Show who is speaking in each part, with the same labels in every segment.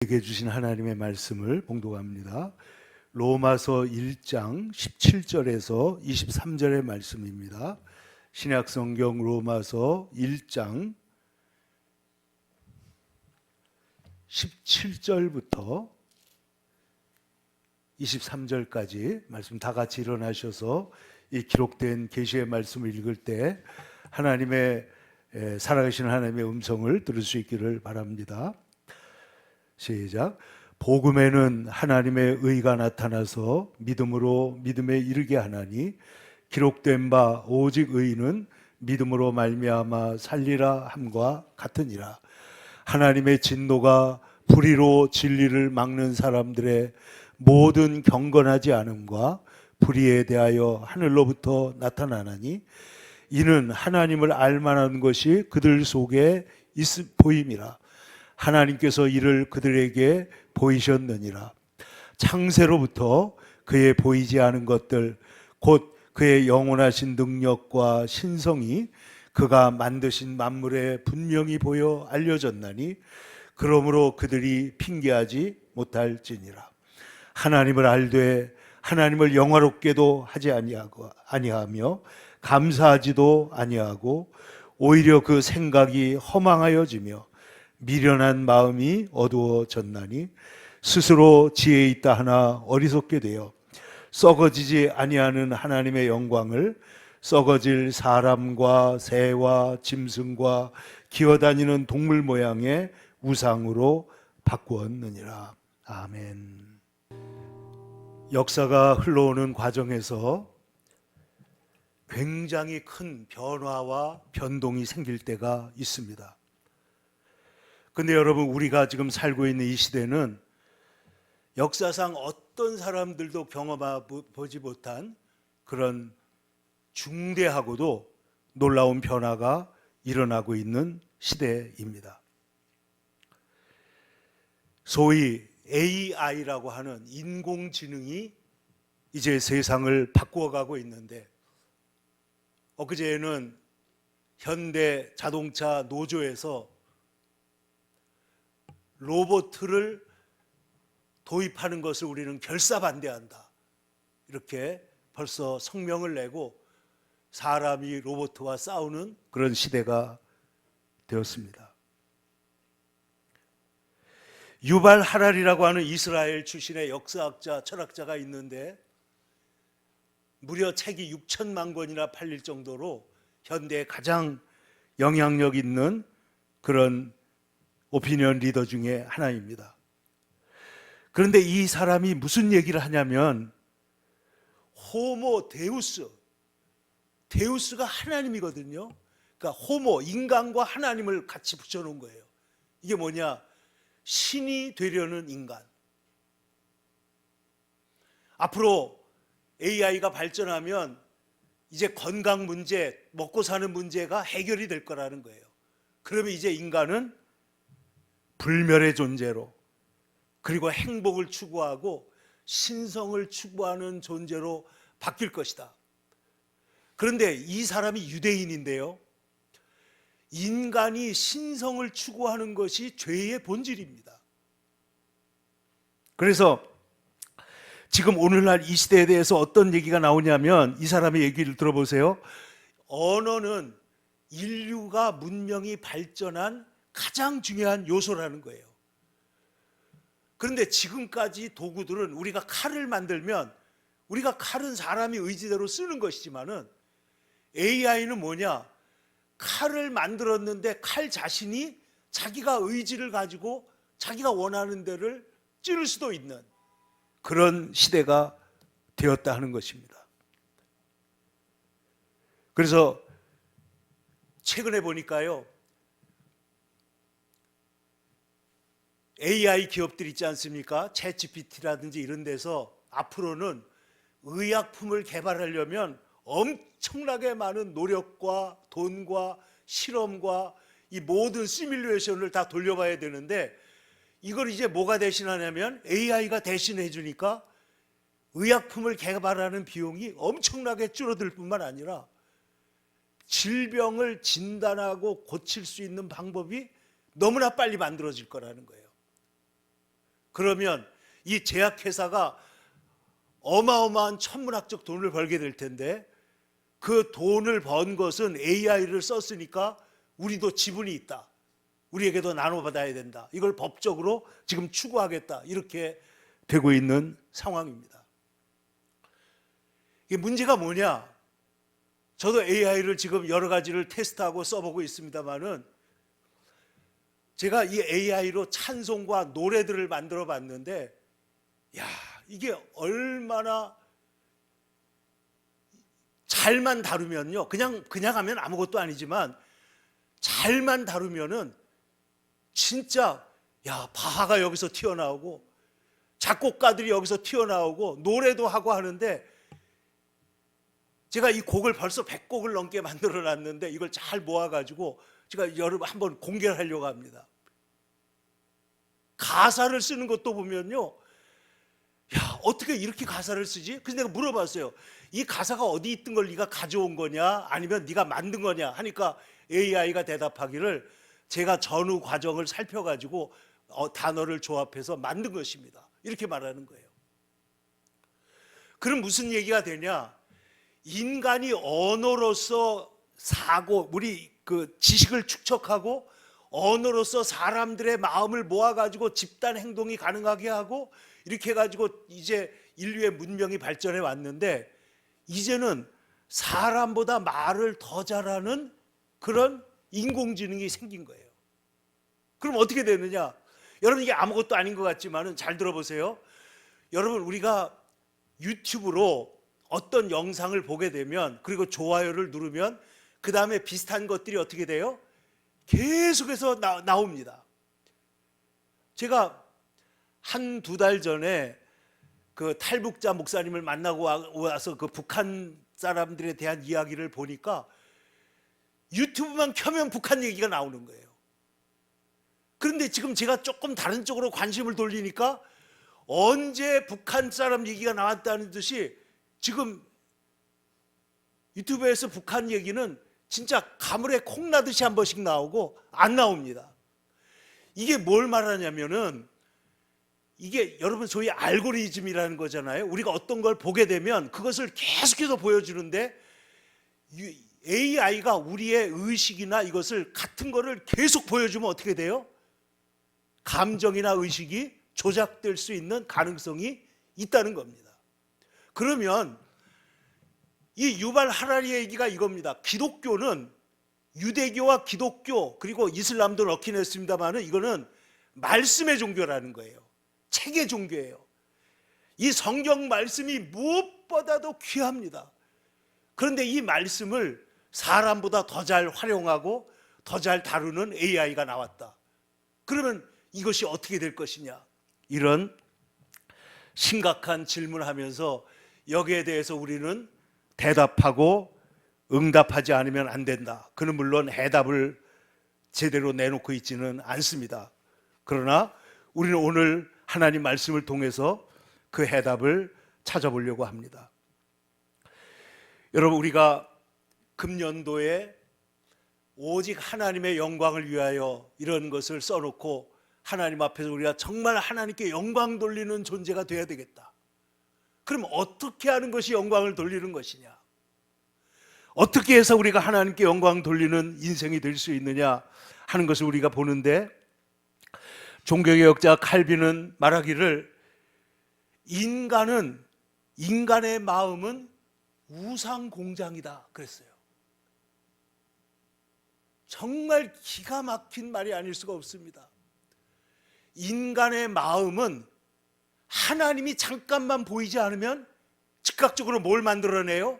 Speaker 1: 우리에게 주신 하나님의 말씀을 봉독합니다. 로마서 1장 17절에서 23절의 말씀입니다. 신약성경 로마서 1장 17절부터 23절까지 말씀 다 같이 일어나셔서 이 기록된 계시의 말씀을 읽을 때 하나님의 살아계신 하나님의 음성을 들을 수 있기를 바랍니다. 시작. 복음에는 하나님의 의가 나타나서 믿음으로 믿음에 이르게 하나니 기록된 바 오직 의인은 믿음으로 말미암아 살리라 함과 같으니라. 하나님의 진노가 불의로 진리를 막는 사람들의 모든 경건하지 않음과 불의에 대하여 하늘로부터 나타나나니 이는 하나님을 알만한 것이 그들 속에 보임이라. 하나님께서 이를 그들에게 보이셨느니라. 창세로부터 그의 보이지 않은 것들 곧 그의 영원하신 능력과 신성이 그가 만드신 만물에 분명히 보여 알려졌나니 그러므로 그들이 핑계하지 못할지니라. 하나님을 알되 하나님을 영화롭게도 하지 아니하며 감사하지도 아니하고 오히려 그 생각이 허망하여지며 미련한 마음이 어두워졌나니 스스로 지혜 있다 하나 어리석게 되어 썩어지지 아니하는 하나님의 영광을 썩어질 사람과 새와 짐승과 기어다니는 동물 모양의 우상으로 바꾸었느니라. 아멘. 역사가 흘러오는 과정에서 굉장히 큰 변화와 변동이 생길 때가 있습니다. 근데 여러분, 우리가 지금 살고 있는 이 시대는 역사상 어떤 사람들도 경험해보지 못한 그런 중대하고도 놀라운 변화가 일어나고 있는 시대입니다. 소위 AI라고 하는 인공지능이 이제 세상을 바꾸어가고 있는데, 엊그제는 현대 자동차 노조에서 로봇을 도입하는 것을 우리는 결사반대한다, 이렇게 벌써 성명을 내고 사람이 로봇과 싸우는 그런 시대가 되었습니다. 유발 하랄이라고 하는 이스라엘 출신의 역사학자, 철학자가 있는데 무려 책이 6천만 권이나 팔릴 정도로 현대에 가장 영향력 있는 그런 오피니언 리더 중에 하나입니다. 그런데 이 사람이 무슨 얘기를 하냐면 호모 데우스, 데우스가 하나님이거든요. 그러니까 호모, 인간과 하나님을 같이 붙여놓은 거예요. 이게 뭐냐? 신이 되려는 인간. 앞으로 AI가 발전하면 이제 건강 문제, 먹고 사는 문제가 해결이 될 거라는 거예요. 그러면 이제 인간은 불멸의 존재로, 그리고 행복을 추구하고 신성을 추구하는 존재로 바뀔 것이다. 그런데 이 사람이 유대인인데요, 인간이 신성을 추구하는 것이 죄의 본질입니다. 그래서 지금 오늘날 이 시대에 대해서 어떤 얘기가 나오냐면, 이 사람의 얘기를 들어보세요. 언어는 인류가 문명이 발전한 가장 중요한 요소라는 거예요. 그런데 지금까지 도구들은, 우리가 칼을 만들면 우리가 칼은 사람이 의지대로 쓰는 것이지만은 AI는 뭐냐? 칼을 만들었는데 칼 자신이 자기가 의지를 가지고 자기가 원하는 데를 찌를 수도 있는 그런 시대가 되었다 하는 것입니다. 그래서 최근에 보니까요, AI 기업들 있지 않습니까? 챗GPT라든지 이런 데서 앞으로는 의약품을 개발하려면 엄청나게 많은 노력과 돈과 실험과 이 모든 시뮬레이션을 다 돌려봐야 되는데, 이걸 이제 뭐가 대신하냐면 AI가 대신해 주니까 의약품을 개발하는 비용이 엄청나게 줄어들 뿐만 아니라 질병을 진단하고 고칠 수 있는 방법이 너무나 빨리 만들어질 거라는 거예요. 그러면 이 제약회사가 어마어마한 천문학적 돈을 벌게 될 텐데, 그 돈을 번 것은 AI를 썼으니까 우리도 지분이 있다, 우리에게도 나눠받아야 된다, 이걸 법적으로 지금 추구하겠다, 이렇게 되고 있는 상황입니다. 이게 문제가 뭐냐? 저도 AI를 지금 여러 가지를 테스트하고 써보고 있습니다만은, 제가 이 AI로 찬송과 노래들을 만들어 봤는데, 야, 이게 얼마나 잘만 다루면요, 그냥 하면 아무것도 아니지만 잘만 다루면은 진짜, 야, 바하가 여기서 튀어나오고 작곡가들이 여기서 튀어나오고 노래도 하고 하는데, 제가 이 곡을 벌써 100곡을 넘게 만들어 놨는데 이걸 잘 모아가지고 제가 여러분 한번 공개를 하려고 합니다. 가사를 쓰는 것도 보면요, 야, 어떻게 이렇게 가사를 쓰지? 그래서 내가 물어봤어요. 이 가사가 어디 있던 걸 네가 가져온 거냐, 아니면 네가 만든 거냐 하니까 AI가 대답하기를, 제가 전후 과정을 살펴가지고 단어를 조합해서 만든 것입니다, 이렇게 말하는 거예요. 그럼 무슨 얘기가 되냐? 인간이 언어로서 사고, 우리 그 지식을 축적하고 언어로서 사람들의 마음을 모아가지고 집단 행동이 가능하게 하고, 이렇게 해가지고 이제 인류의 문명이 발전해 왔는데, 이제는 사람보다 말을 더 잘하는 그런 인공지능이 생긴 거예요. 그럼 어떻게 되느냐? 여러분, 이게 아무것도 아닌 것 같지만은 잘 들어보세요. 여러분, 우리가 유튜브로 어떤 영상을 보게 되면, 그리고 좋아요를 누르면 그 다음에 비슷한 것들이 어떻게 돼요? 계속해서 나옵니다. 제가 한두 달 전에 그 탈북자 목사님을 만나고 와서 그 북한 사람들에 대한 이야기를 보니까 유튜브만 켜면 북한 얘기가 나오는 거예요. 그런데 지금 제가 조금 다른 쪽으로 관심을 돌리니까 언제 북한 사람 얘기가 나왔다는 듯이 지금 유튜브에서 북한 얘기는 진짜 가물에 콩 나듯이 한 번씩 나오고 안 나옵니다. 이게 뭘 말하냐면은, 이게 여러분 소위 알고리즘이라는 거잖아요. 우리가 어떤 걸 보게 되면 그것을 계속해서 보여주는데, AI가 우리의 의식이나 이것을 같은 거를 계속 보여주면 어떻게 돼요? 감정이나 의식이 조작될 수 있는 가능성이 있다는 겁니다. 그러면 이 유발 하라리의 얘기가 이겁니다. 기독교는, 유대교와 기독교 그리고 이슬람도 넣긴 했습니다만, 이거는 말씀의 종교라는 거예요. 책의 종교예요. 이 성경 말씀이 무엇보다도 귀합니다. 그런데 이 말씀을 사람보다 더 잘 활용하고 더 잘 다루는 AI가 나왔다. 그러면 이것이 어떻게 될 것이냐, 이런 심각한 질문을 하면서 여기에 대해서 우리는 대답하고 응답하지 않으면 안 된다. 그는 물론 해답을 제대로 내놓고 있지는 않습니다. 그러나 우리는 오늘 하나님 말씀을 통해서 그 해답을 찾아보려고 합니다. 여러분, 우리가 금년도에 오직 하나님의 영광을 위하여 이런 것을 써놓고 하나님 앞에서 우리가 정말 하나님께 영광 돌리는 존재가 되어야 되겠다. 그럼 어떻게 하는 것이 영광을 돌리는 것이냐? 어떻게 해서 우리가 하나님께 영광 돌리는 인생이 될 수 있느냐 하는 것을 우리가 보는데, 종교개혁자 칼빈은 말하기를, 인간의 마음은 우상 공장이다 그랬어요. 정말 기가 막힌 말이 아닐 수가 없습니다. 인간의 마음은 하나님이 잠깐만 보이지 않으면 즉각적으로 뭘 만들어내요?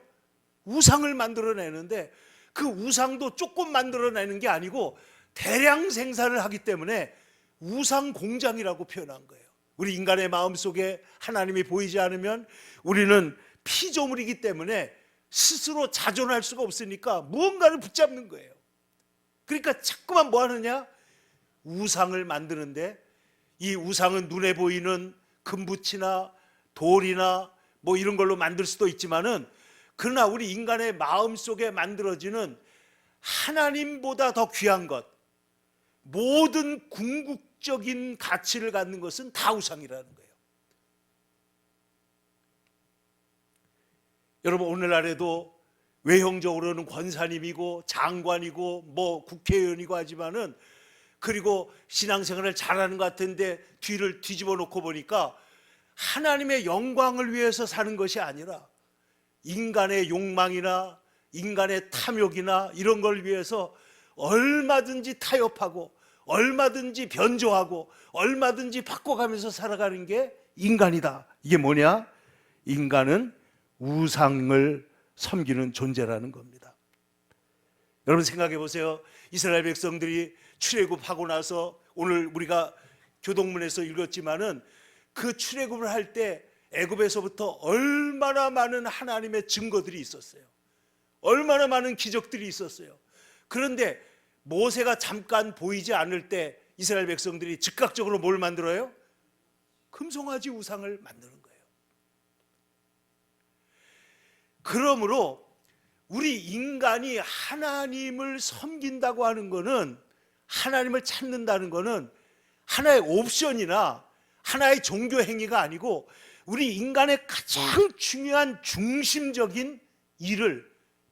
Speaker 1: 우상을 만들어내는데, 그 우상도 조금 만들어내는 게 아니고 대량 생산을 하기 때문에 우상 공장이라고 표현한 거예요. 우리 인간의 마음 속에 하나님이 보이지 않으면 우리는 피조물이기 때문에 스스로 자존할 수가 없으니까 무언가를 붙잡는 거예요. 그러니까 자꾸만 뭐 하느냐? 우상을 만드는데, 이 우상은 눈에 보이는 금붙이나 돌이나 뭐 이런 걸로 만들 수도 있지만은, 그러나 우리 인간의 마음 속에 만들어지는 하나님보다 더 귀한 것, 모든 영적인 가치를 갖는 것은 다 우상이라는 거예요. 여러분, 오늘날에도 외형적으로는 권사님이고 장관이고 뭐 국회의원이고 하지만은, 그리고 신앙생활을 잘하는 것 같은데 뒤를 뒤집어 놓고 보니까 하나님의 영광을 위해서 사는 것이 아니라 인간의 욕망이나 인간의 탐욕이나 이런 걸 위해서 얼마든지 타협하고 얼마든지 변조하고 얼마든지 바꿔가면서 살아가는 게 인간이다. 이게 뭐냐? 인간은 우상을 섬기는 존재라는 겁니다. 여러분, 생각해 보세요. 이스라엘 백성들이 출애굽하고 나서, 오늘 우리가 교동문에서 읽었지만은, 그 출애굽을 할 때 애굽에서부터 얼마나 많은 하나님의 증거들이 있었어요. 얼마나 많은 기적들이 있었어요. 그런데 모세가 잠깐 보이지 않을 때 이스라엘 백성들이 즉각적으로 뭘 만들어요? 금송아지 우상을 만드는 거예요. 그러므로 우리 인간이 하나님을 섬긴다고 하는 것은, 하나님을 찾는다는 것은 하나의 옵션이나 하나의 종교 행위가 아니고 우리 인간의 가장 중요한 중심적인 일을,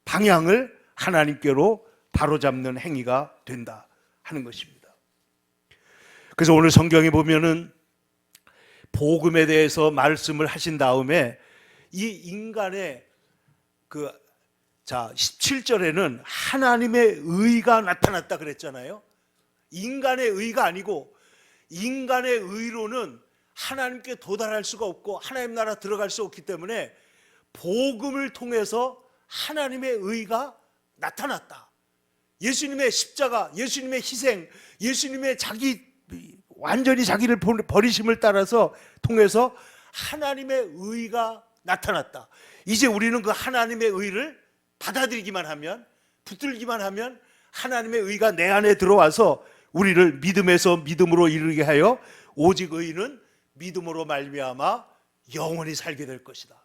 Speaker 1: 방향을 하나님께로 바로잡는 행위가 된다 하는 것입니다. 그래서 오늘 성경에 보면은 복음에 대해서 말씀을 하신 다음에 이 인간의 17절에는 하나님의 의가 나타났다 그랬잖아요. 인간의 의가 아니고, 인간의 의로는 하나님께 도달할 수가 없고 하나님 나라 들어갈 수 없기 때문에 복음을 통해서 하나님의 의가 나타났다. 예수님의 십자가, 예수님의 희생, 예수님의 완전히 자기를 버리심을 따라서 통해서 하나님의 의가 나타났다. 이제 우리는 그 하나님의 의를 받아들이기만 하면, 붙들기만 하면 하나님의 의가 내 안에 들어와서 우리를 믿음에서 믿음으로 이르게 하여 오직 의인은 믿음으로 말미암아 영원히 살게 될 것이다.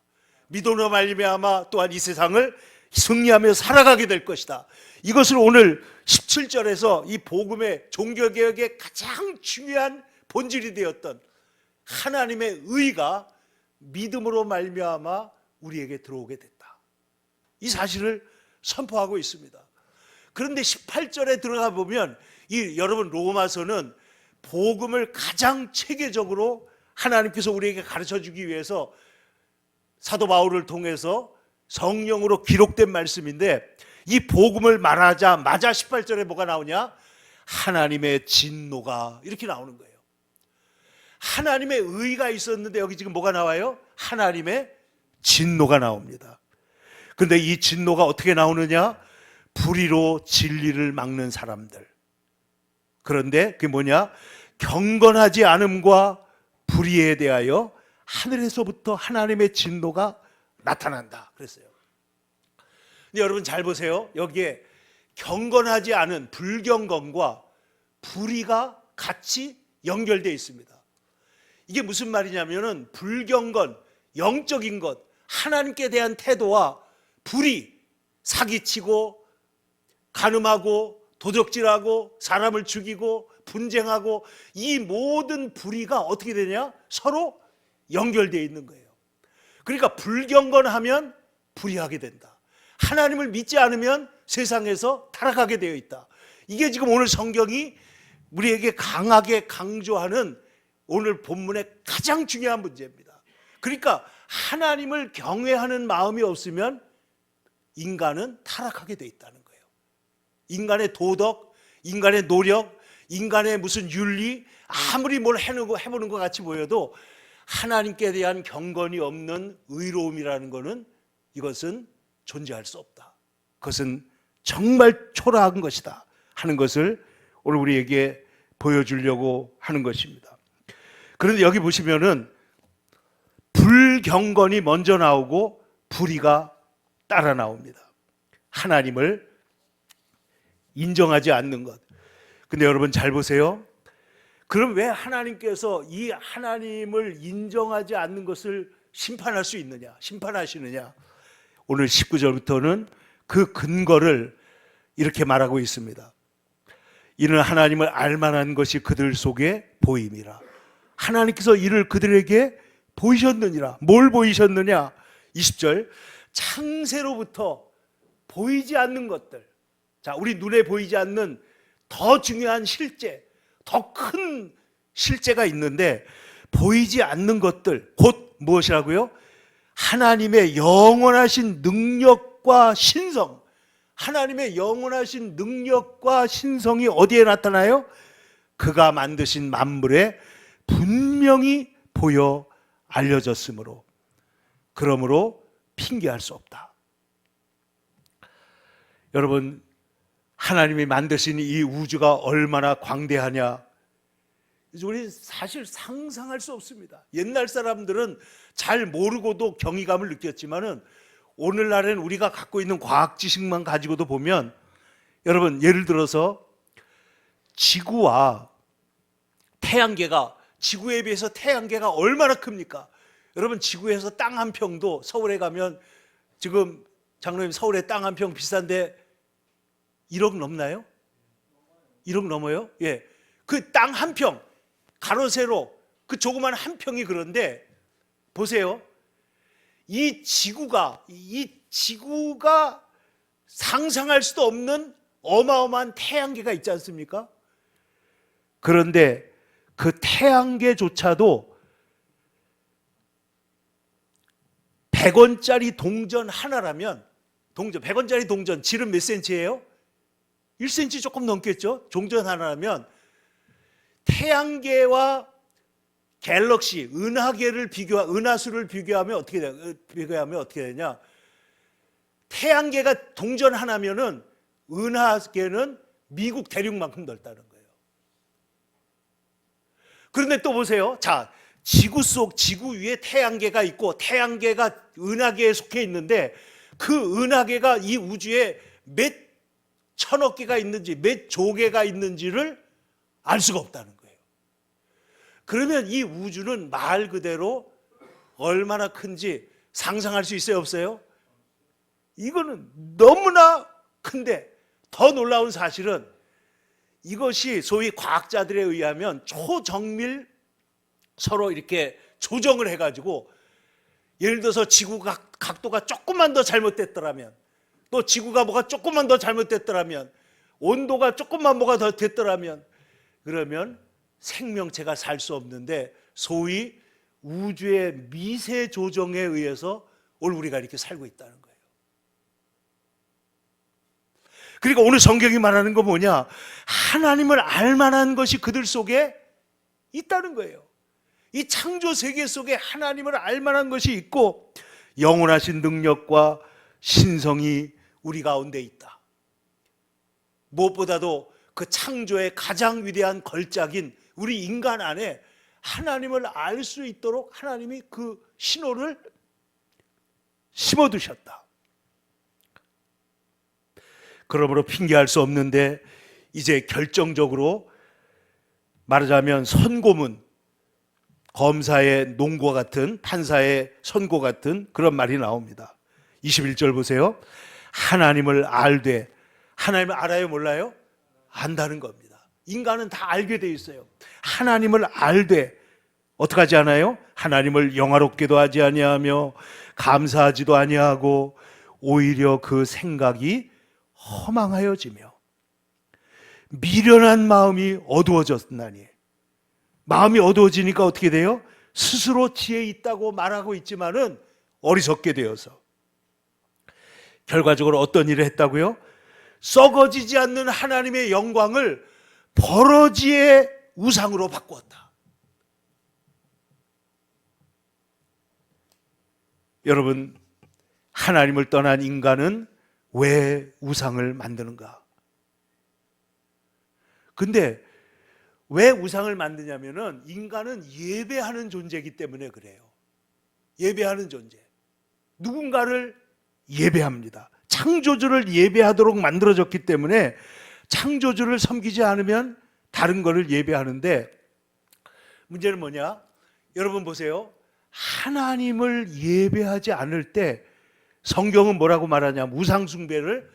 Speaker 1: 믿음으로 말미암아 또한 이 세상을 승리하며 살아가게 될 것이다. 이것을 오늘 17절에서 이 복음의 종교개혁의 가장 중요한 본질이 되었던 하나님의 의가 믿음으로 말미암아 우리에게 들어오게 됐다. 이 사실을 선포하고 있습니다. 그런데 18절에 들어가 보면 여러분, 로마서는 복음을 가장 체계적으로 하나님께서 우리에게 가르쳐주기 위해서 사도 바울을 통해서 성령으로 기록된 말씀인데, 이 복음을 말하자마자 18절에 뭐가 나오냐? 하나님의 진노가 이렇게 나오는 거예요. 하나님의 의가 있었는데 여기 지금 뭐가 나와요? 하나님의 진노가 나옵니다. 그런데 이 진노가 어떻게 나오느냐? 불의로 진리를 막는 사람들. 그런데 그게 뭐냐? 경건하지 않음과 불의에 대하여 하늘에서부터 하나님의 진노가 나타난다 그랬어요. 근데 여러분 잘 보세요. 여기에 경건하지 않은 불경건과 불의가 같이 연결되어 있습니다. 이게 무슨 말이냐면은, 불경건, 영적인 것, 하나님께 대한 태도와 불의, 사기치고 간음하고 도적질하고 사람을 죽이고 분쟁하고, 이 모든 불의가 어떻게 되냐? 서로 연결되어 있는 거예요. 그러니까 불경건하면 불의하게 된다. 하나님을 믿지 않으면 세상에서 타락하게 되어 있다. 이게 지금 오늘 성경이 우리에게 강하게 강조하는 오늘 본문의 가장 중요한 문제입니다. 그러니까 하나님을 경외하는 마음이 없으면 인간은 타락하게 되어 있다는 거예요. 인간의 도덕, 인간의 노력, 인간의 무슨 윤리, 아무리 뭘 해보는 것 같이 보여도 하나님께 대한 경건이 없는 의로움이라는 것은, 이것은 존재할 수 없다. 그것은 정말 초라한 것이다 하는 것을 오늘 우리에게 보여주려고 하는 것입니다. 그런데 여기 보시면은 불경건이 먼저 나오고 불의가 따라 나옵니다. 하나님을 인정하지 않는 것. 근데 여러분 잘 보세요. 그럼 왜 하나님께서 이 하나님을 인정하지 않는 것을 심판할 수 있느냐? 심판하시느냐? 오늘 19절부터는 그 근거를 이렇게 말하고 있습니다. 이는 하나님을 알만한 것이 그들 속에 보임이라. 하나님께서 이를 그들에게 보이셨느니라. 뭘 보이셨느냐? 20절, 창세로부터 보이지 않는 것들. 자, 우리 눈에 보이지 않는 더 중요한 실제, 더 큰 실제가 있는데, 보이지 않는 것들, 곧 무엇이라고요? 하나님의 영원하신 능력과 신성. 하나님의 영원하신 능력과 신성이 어디에 나타나요? 그가 만드신 만물에 분명히 보여 알려졌으므로, 그러므로 핑계할 수 없다. 여러분, 하나님이 만드신 이 우주가 얼마나 광대하냐, 우리 사실 상상할 수 없습니다. 옛날 사람들은 잘 모르고도 경이감을 느꼈지만은 오늘날엔 우리가 갖고 있는 과학 지식만 가지고도 보면, 여러분, 예를 들어서 지구와 태양계가, 지구에 비해서 태양계가 얼마나 큽니까? 여러분, 지구에서 땅 한 평도, 서울에 가면 지금 장로님 서울에 땅 한 평 비싼데 1억 넘나요? 1억 넘어요? 예. 그 땅 한 평, 가로 세로 그 조그만 한 평이 그런데 보세요. 이 지구가 상상할 수도 없는 어마어마한 태양계가 있지 않습니까? 그런데 그 태양계조차도 100원짜리 동전 하나라면, 100원짜리 동전 질은 몇 센치예요? 1cm 조금 넘겠죠? 동전 하나라면 태양계와 갤럭시, 은하수를 비교하면 어떻게 되냐? 태양계가 동전 하나면은 은하계는 미국 대륙만큼 넓다는 거예요. 그런데 또 보세요. 자, 지구 위에 태양계가 있고 태양계가 은하계에 속해 있는데 그 은하계가 이 우주에 몇 천억 개가 있는지 몇 조 개가 있는지를 알 수가 없다는 거예요. 그러면 이 우주는 말 그대로 얼마나 큰지 상상할 수 있어요, 없어요? 이거는 너무나 큰데, 더 놀라운 사실은 이것이 소위 과학자들에 의하면 초정밀 서로 이렇게 조정을 해가지고, 예를 들어서 지구가 각도가 조금만 더 잘못됐더라면, 또 지구가 뭐가 조금만 더 잘못됐더라면, 온도가 조금만 뭐가 더 됐더라면, 그러면 생명체가 살 수 없는데 소위 우주의 미세 조정에 의해서 오늘 우리가 이렇게 살고 있다는 거예요. 그러니까 오늘 성경이 말하는 거 뭐냐? 하나님을 알만한 것이 그들 속에 있다는 거예요. 이 창조 세계 속에 하나님을 알만한 것이 있고 영원하신 능력과 신성이 우리 가운데 있다. 무엇보다도 그 창조의 가장 위대한 걸작인 우리 인간 안에 하나님을 알 수 있도록 하나님이 그 신호를 심어두셨다. 그러므로 핑계할 수 없는데, 이제 결정적으로 말하자면 선고문, 검사의 논과 같은, 판사의 선고 같은 그런 말이 나옵니다. 21절 보세요. 하나님을 알되, 하나님을 알아요, 몰라요? 안다는 겁니다. 인간은 다 알게 돼 있어요. 하나님을 알되 어떻게 하지 않아요? 하나님을 영화롭게도 하지 아니하며 감사하지도 아니하고 오히려 그 생각이 허망하여지며 미련한 마음이 어두워졌나니. 마음이 어두워지니까 어떻게 돼요? 스스로 지혜 있다고 말하고 있지만은 어리석게 되어서 결과적으로 어떤 일을 했다고요? 썩어지지 않는 하나님의 영광을 버러지의 우상으로 바꾸었다. 여러분, 하나님을 떠난 인간은 왜 우상을 만드는가? 근데 왜 우상을 만드냐면은 인간은 예배하는 존재이기 때문에 그래요. 예배하는 존재. 누군가를 예배합니다. 창조주를 예배하도록 만들어졌기 때문에 창조주를 섬기지 않으면 다른 거를 예배하는데, 문제는 뭐냐? 여러분 보세요. 하나님을 예배하지 않을 때 성경은 뭐라고 말하냐면 우상 숭배를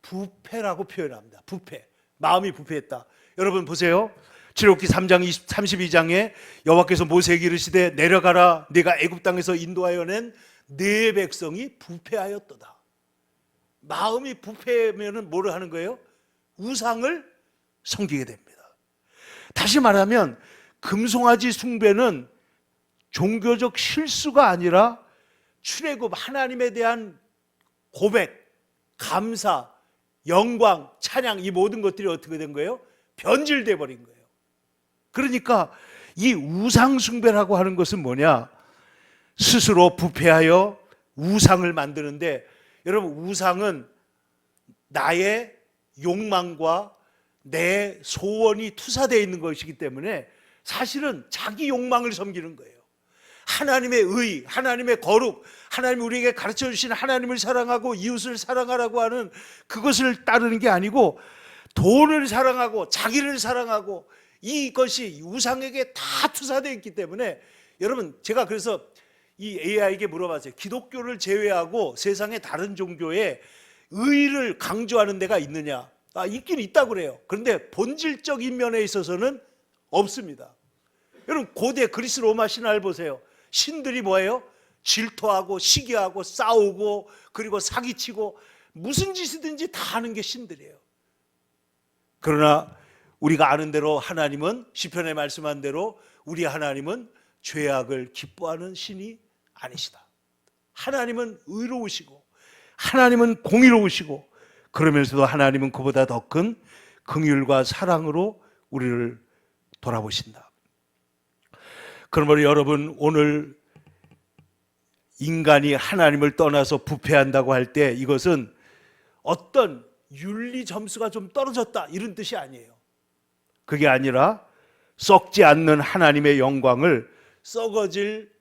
Speaker 1: 부패라고 표현합니다. 부패. 마음이 부패했다. 여러분 보세요. 출애굽기 3장 32장에 여호와께서 모세에게 이르시되 내려가라 네가 애굽 땅에서 인도하여 낸 네 백성이 부패하였도다. 마음이 부패하면은 뭐를 하는 거예요? 우상을 섬기게 됩니다. 다시 말하면 금송아지 숭배는 종교적 실수가 아니라 출애굽 하나님에 대한 고백, 감사, 영광, 찬양 이 모든 것들이 어떻게 된 거예요? 변질돼 버린 거예요. 그러니까 이 우상 숭배라고 하는 것은 뭐냐? 스스로 부패하여 우상을 만드는데, 여러분 우상은 나의 욕망과 내 소원이 투사되어 있는 것이기 때문에 사실은 자기 욕망을 섬기는 거예요. 하나님의 의, 하나님의 거룩, 하나님이 우리에게 가르쳐 주신 하나님을 사랑하고 이웃을 사랑하라고 하는 그것을 따르는 게 아니고 돈을 사랑하고 자기를 사랑하고 이것이 우상에게 다 투사되어 있기 때문에, 여러분 제가 그래서 이 AI에게 물어봤어요. 기독교를 제외하고 세상의 다른 종교에 의를 강조하는 데가 있느냐? 있긴 있다고 그래요. 그런데 본질적인 면에 있어서는 없습니다. 여러분 고대 그리스 로마 신화를 보세요. 신들이 뭐예요? 질투하고 시기하고 싸우고 그리고 사기치고 무슨 짓이든지 다 하는 게 신들이에요. 그러나 우리가 아는 대로 하나님은, 시편에 말씀한 대로 우리 하나님은 죄악을 기뻐하는 신이 아니시다. 하나님은 의로우시고 하나님은 공의로우시고 그러면서도 하나님은 그보다 더 큰 긍휼과 사랑으로 우리를 돌아보신다. 그러므로 여러분 오늘 인간이 하나님을 떠나서 부패한다고 할 때 이것은 어떤 윤리 점수가 좀 떨어졌다 이런 뜻이 아니에요. 그게 아니라 썩지 않는 하나님의 영광을 썩어질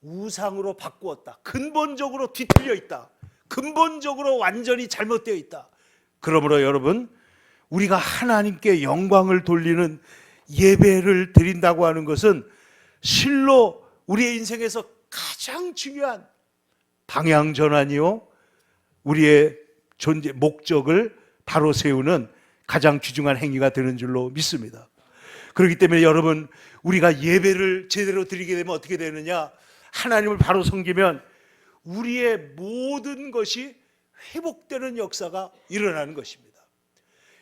Speaker 1: 우상으로 바꾸었다. 근본적으로 뒤틀려 있다. 근본적으로 완전히 잘못되어 있다. 그러므로 여러분 우리가 하나님께 영광을 돌리는 예배를 드린다고 하는 것은 실로 우리의 인생에서 가장 중요한 방향 전환이요, 우리의 존재 목적을 바로 세우는 가장 귀중한 행위가 되는 줄로 믿습니다. 그렇기 때문에 여러분 우리가 예배를 제대로 드리게 되면 어떻게 되느냐? 하나님을 바로 섬기면 우리의 모든 것이 회복되는 역사가 일어나는 것입니다.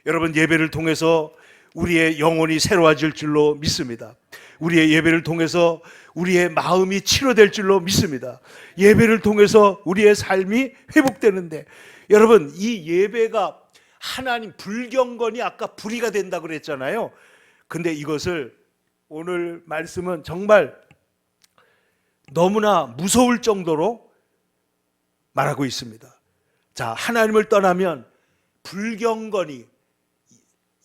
Speaker 1: 여러분 예배를 통해서 우리의 영혼이 새로워질 줄로 믿습니다. 우리의 예배를 통해서 우리의 마음이 치료될 줄로 믿습니다. 예배를 통해서 우리의 삶이 회복되는데, 여러분 이 예배가 하나님 불경건이 아까 불의가 된다고 그랬잖아요. 근데 이것을 오늘 말씀은 정말 너무나 무서울 정도로 말하고 있습니다. 자, 하나님을 떠나면 불경건이,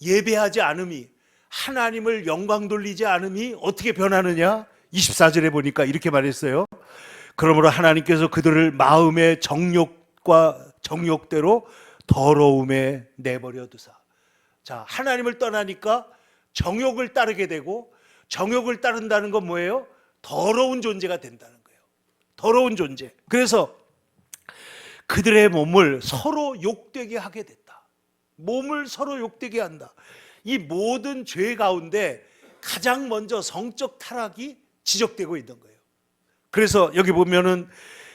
Speaker 1: 예배하지 않음이, 하나님을 영광 돌리지 않음이 어떻게 변하느냐? 24절에 보니까 이렇게 말했어요. 그러므로 하나님께서 그들을 마음의 정욕과 정욕대로 더러움에 내버려 두사. 자, 하나님을 떠나니까 정욕을 따르게 되고, 정욕을 따른다는 건 뭐예요? 더러운 존재가 된다는 거예요. 더러운 존재. 그래서 그들의 몸을 서로 욕되게 하게 됐다. 몸을 서로 욕되게 한다. 이 모든 죄 가운데 가장 먼저 성적 타락이 지적되고 있는 거예요. 그래서 여기 보면은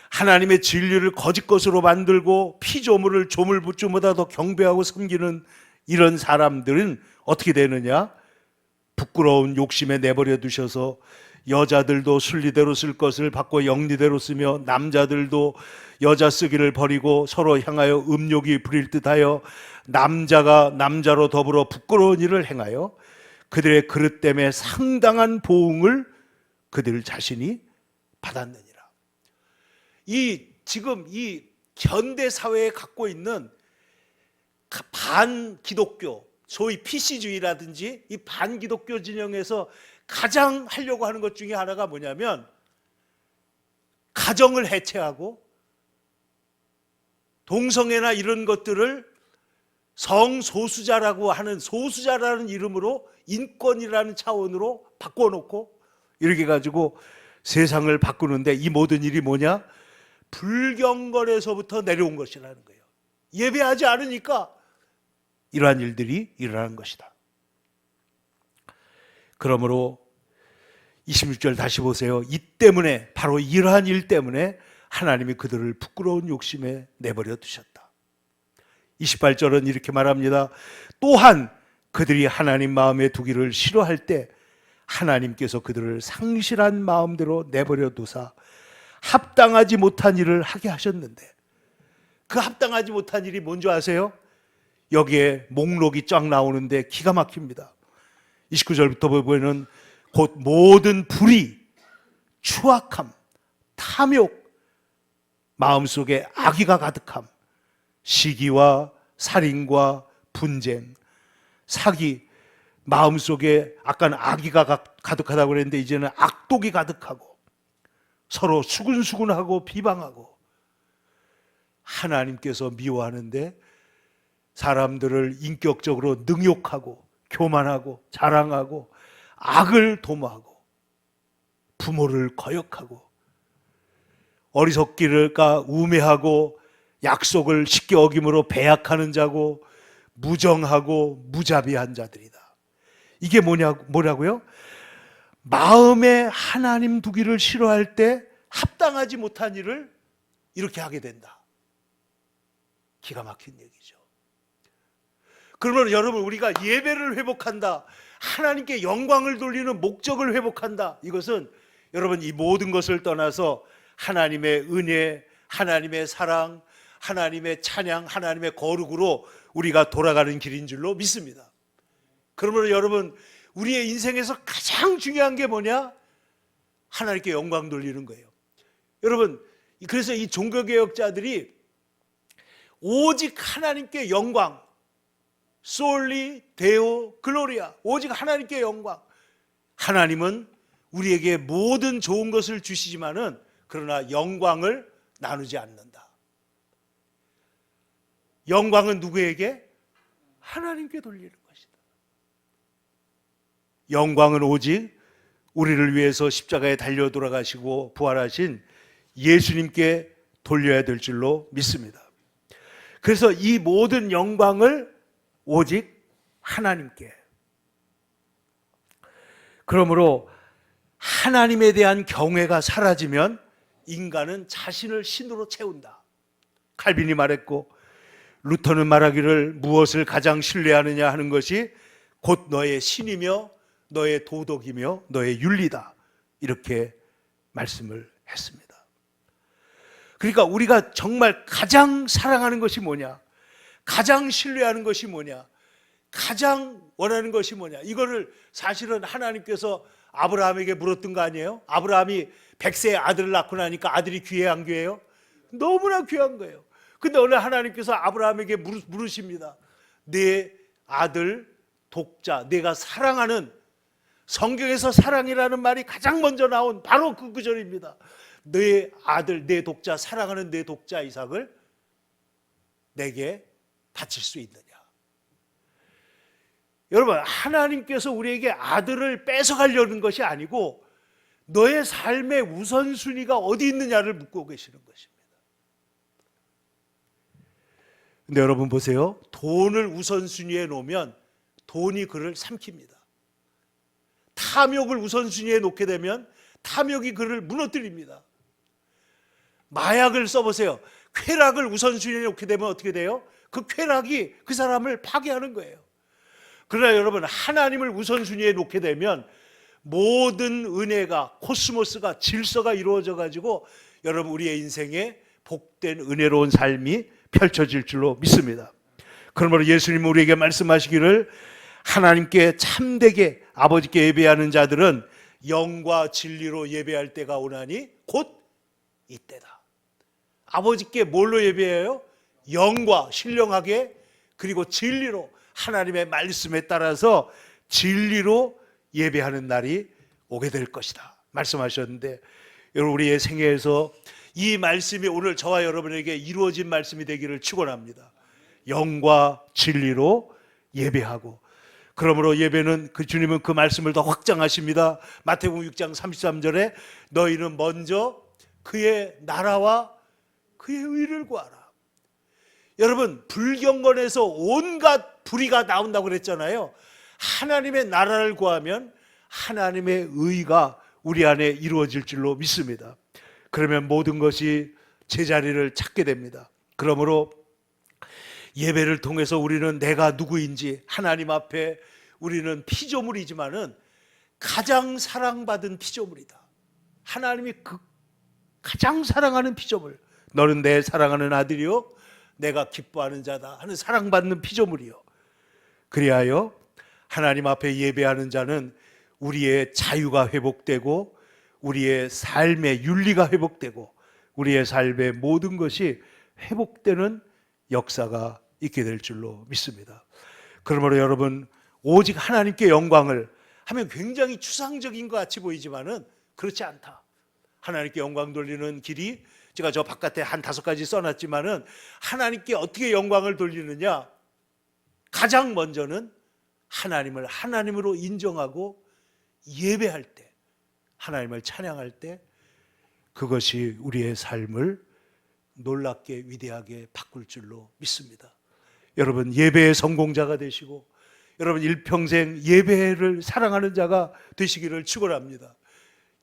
Speaker 1: 하나님의 진리를 거짓 것으로 만들고 피조물을 조물주보다 더 경배하고 섬기는 이런 사람들은 어떻게 되느냐? 부끄러운 욕심에 내버려 두셔서 여자들도 순리대로 쓸 것을 바꿔 영리대로 쓰며 남자들도 여자 쓰기를 버리고 서로 향하여 음욕이 부릴 듯하여 남자가 남자로 더불어 부끄러운 일을 행하여 그들의 그릇 때문에 상당한 보응을 그들 자신이 받았느니라. 지금 이 현대 사회에 갖고 있는 반기독교, 소위 PC주의라든지 이 반기독교 진영에서 가장 하려고 하는 것 중에 하나가 뭐냐면 가정을 해체하고 동성애나 이런 것들을 성소수자라고 하는, 소수자라는 이름으로 인권이라는 차원으로 바꿔놓고 이렇게 가지고 세상을 바꾸는데, 이 모든 일이 뭐냐? 불경건에서부터 내려온 것이라는 거예요. 예배하지 않으니까 이러한 일들이 일어나는 것이다. 그러므로 26절 다시 보세요. 이 때문에, 바로 이러한 일 때문에 하나님이 그들을 부끄러운 욕심에 내버려 두셨다. 28절은 이렇게 말합니다. 또한 그들이 하나님 마음에 두기를 싫어할 때 하나님께서 그들을 상실한 마음대로 내버려 두사 합당하지 못한 일을 하게 하셨는데, 그 합당하지 못한 일이 뭔지 아세요? 여기에 목록이 쫙 나오는데 기가 막힙니다. 29절부터 보면은 곧 모든 불의, 추악함, 탐욕, 마음속에 악의가 가득함, 시기와 살인과 분쟁, 사기, 마음속에 아까는 악의가 가득하다고 그랬는데 이제는 악독이 가득하고 서로 수근수근하고 비방하고, 하나님께서 미워하는데 사람들을 인격적으로 능욕하고 교만하고 자랑하고 악을 도모하고 부모를 거역하고 어리석기가 우매하고 약속을 쉽게 어김으로 배약하는 자고 무정하고 무자비한 자들이다. 이게 뭐라고요? 마음에 하나님 두기를 싫어할 때 합당하지 못한 일을 이렇게 하게 된다. 기가 막힌 얘기죠. 그러면 여러분, 우리가 예배를 회복한다, 하나님께 영광을 돌리는 목적을 회복한다, 이것은 여러분 이 모든 것을 떠나서 하나님의 은혜, 하나님의 사랑, 하나님의 찬양, 하나님의 거룩으로 우리가 돌아가는 길인 줄로 믿습니다. 그러므로 여러분, 우리의 인생에서 가장 중요한 게 뭐냐? 하나님께 영광 돌리는 거예요. 여러분, 그래서 이 종교개혁자들이 오직 하나님께 영광, 솔리 데오 글로리아, 오직 하나님께 영광. 하나님은 우리에게 모든 좋은 것을 주시지만은 그러나 영광을 나누지 않는다. 영광은 누구에게? 하나님께 돌리는 것이다. 영광은 오직 우리를 위해서 십자가에 달려 돌아가시고 부활하신 예수님께 돌려야 될 줄로 믿습니다. 그래서 이 모든 영광을 오직 하나님께. 그러므로 하나님에 대한 경외가 사라지면 인간은 자신을 신으로 채운다. 칼빈이 말했고, 루터는 말하기를 무엇을 가장 신뢰하느냐 하는 것이 곧 너의 신이며 너의 도덕이며 너의 윤리다, 이렇게 말씀을 했습니다. 그러니까 우리가 정말 가장 사랑하는 것이 뭐냐, 가장 신뢰하는 것이 뭐냐, 가장 원하는 것이 뭐냐, 이거를 사실은 하나님께서 아브라함에게 물었던 거 아니에요? 아브라함이 100세의 아들을 낳고 나니까 아들이 귀해 안 귀해요? 너무나 귀한 거예요. 근데 오늘 하나님께서 아브라함에게 물으십니다. 내 아들 독자, 내가 사랑하는, 성경에서 사랑이라는 말이 가장 먼저 나온 바로 그 구절입니다. 내 아들, 내 독자, 사랑하는 내 독자 이삭을 내게 바칠 수 있느냐. 여러분, 하나님께서 우리에게 아들을 뺏어가려는 것이 아니고 너의 삶의 우선순위가 어디 있느냐를 묻고 계시는 것입니다. 근데 여러분 보세요. 돈을 우선순위에 놓으면 돈이 그를 삼킵니다. 탐욕을 우선순위에 놓게 되면 탐욕이 그를 무너뜨립니다. 마약을 써보세요. 쾌락을 우선순위에 놓게 되면 어떻게 돼요? 그 쾌락이 그 사람을 파괴하는 거예요. 그러나 여러분, 하나님을 우선순위에 놓게 되면 모든 은혜가, 코스모스가, 질서가 이루어져 가지고 여러분 우리의 인생에 복된 은혜로운 삶이 펼쳐질 줄로 믿습니다. 그러므로 예수님은 우리에게 말씀하시기를 하나님께 참되게 아버지께 예배하는 자들은 영과 진리로 예배할 때가 오나니 곧 이때다. 아버지께 뭘로 예배해요? 영과 신령하게, 그리고 진리로, 하나님의 말씀에 따라서 진리로 예배하는 날이 오게 될 것이다 말씀하셨는데, 여러분 우리의 생애에서 이 말씀이 오늘 저와 여러분에게 이루어진 말씀이 되기를 축원합니다. 영과 진리로 예배하고, 그러므로 예배는 주님은 그 말씀을 더 확장하십니다. 마태복음 6장 33절에 너희는 먼저 그의 나라와 그의 의를 구하라. 여러분, 불경건에서 온갖 불의가 나온다고 그랬잖아요. 하나님의 나라를 구하면 하나님의 의가 우리 안에 이루어질 줄로 믿습니다. 그러면 모든 것이 제자리를 찾게 됩니다. 그러므로 예배를 통해서 우리는 내가 누구인지 하나님 앞에 우리는 피조물이지만은 가장 사랑받은 피조물이다. 하나님이 가장 사랑하는 피조물. 너는 내 사랑하는 아들이요 내가 기뻐하는 자다 하는 사랑받는 피조물이요. 그리하여 하나님 앞에 예배하는 자는 우리의 자유가 회복되고 우리의 삶의 윤리가 회복되고 우리의 삶의 모든 것이 회복되는 역사가 있게 될 줄로 믿습니다. 그러므로 여러분, 오직 하나님께 영광을 하면 굉장히 추상적인 것 같이 보이지만은 그렇지 않다. 하나님께 영광 돌리는 길이 제가 저 바깥에 한 5가지 써놨지만은 하나님께 어떻게 영광을 돌리느냐? 가장 먼저는 하나님을 하나님으로 인정하고 예배할 때, 하나님을 찬양할 때 그것이 우리의 삶을 놀랍게 위대하게 바꿀 줄로 믿습니다. 여러분, 예배의 성공자가 되시고 여러분 일평생 예배를 사랑하는 자가 되시기를 축원합니다.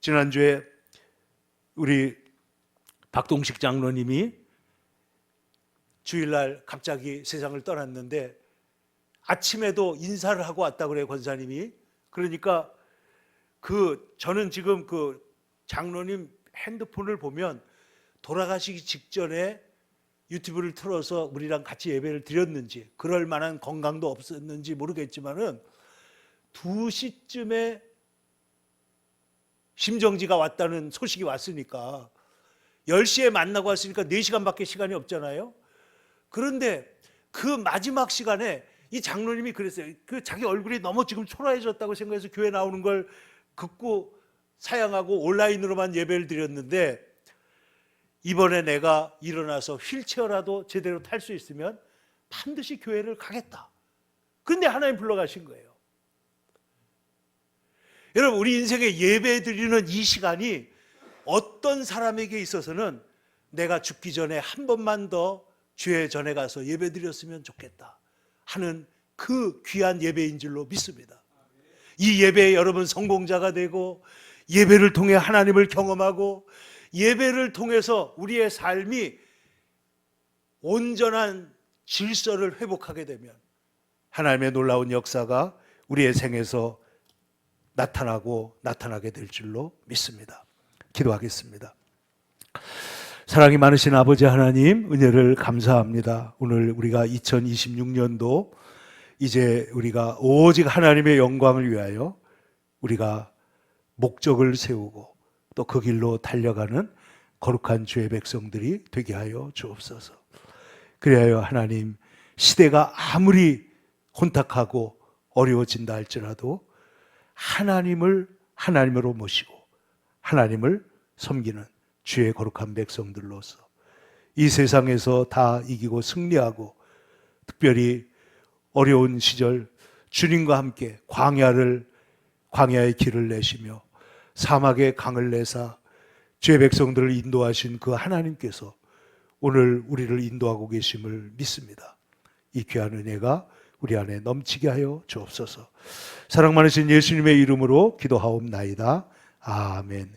Speaker 1: 지난주에 우리 박동식 장로님이 주일날 갑자기 세상을 떠났는데 아침에도 인사를 하고 왔다 그래요, 권사님이. 그러니까 저는 지금 장로님 핸드폰을 보면 돌아가시기 직전에 유튜브를 틀어서 우리랑 같이 예배를 드렸는지 그럴 만한 건강도 없었는지 모르겠지만은 2시쯤에 심정지가 왔다는 소식이 왔으니까 10시에 만나고 왔으니까 4시간밖에 시간이 없잖아요. 그런데 그 마지막 시간에 이 장로님이 그랬어요. 자기 얼굴이 너무 지금 초라해졌다고 생각해서 교회 나오는 걸 극구 사양하고 온라인으로만 예배를 드렸는데 이번에 내가 일어나서 휠체어라도 제대로 탈 수 있으면 반드시 교회를 가겠다. 근데 하나님 불러가신 거예요. 여러분, 우리 인생에 예배 드리는 이 시간이 어떤 사람에게 있어서는 내가 죽기 전에 한 번만 더 주의 전에 가서 예배 드렸으면 좋겠다 하는 그 귀한 예배인 줄로 믿습니다. 이 예배에 여러분 성공자가 되고 예배를 통해 하나님을 경험하고 예배를 통해서 우리의 삶이 온전한 질서를 회복하게 되면 하나님의 놀라운 역사가 우리의 생에서 나타나게 될 줄로 믿습니다. 기도하겠습니다. 사랑이 많으신 아버지 하나님, 은혜를 감사합니다. 오늘 우리가 2026년도 이제 우리가 오직 하나님의 영광을 위하여 우리가 목적을 세우고 또 그 길로 달려가는 거룩한 주의 백성들이 되게 하여 주옵소서. 그리하여 하나님, 시대가 아무리 혼탁하고 어려워진다 할지라도 하나님을 하나님으로 모시고 하나님을 섬기는 주의 거룩한 백성들로서 이 세상에서 다 이기고 승리하고 특별히 어려운 시절 주님과 함께 광야의 길을 내시며 사막의 강을 내사 주의 백성들을 인도하신 그 하나님께서 오늘 우리를 인도하고 계심을 믿습니다. 이 귀한 은혜가 우리 안에 넘치게 하여 주옵소서. 사랑 많으신 예수님의 이름으로 기도하옵나이다. 아멘.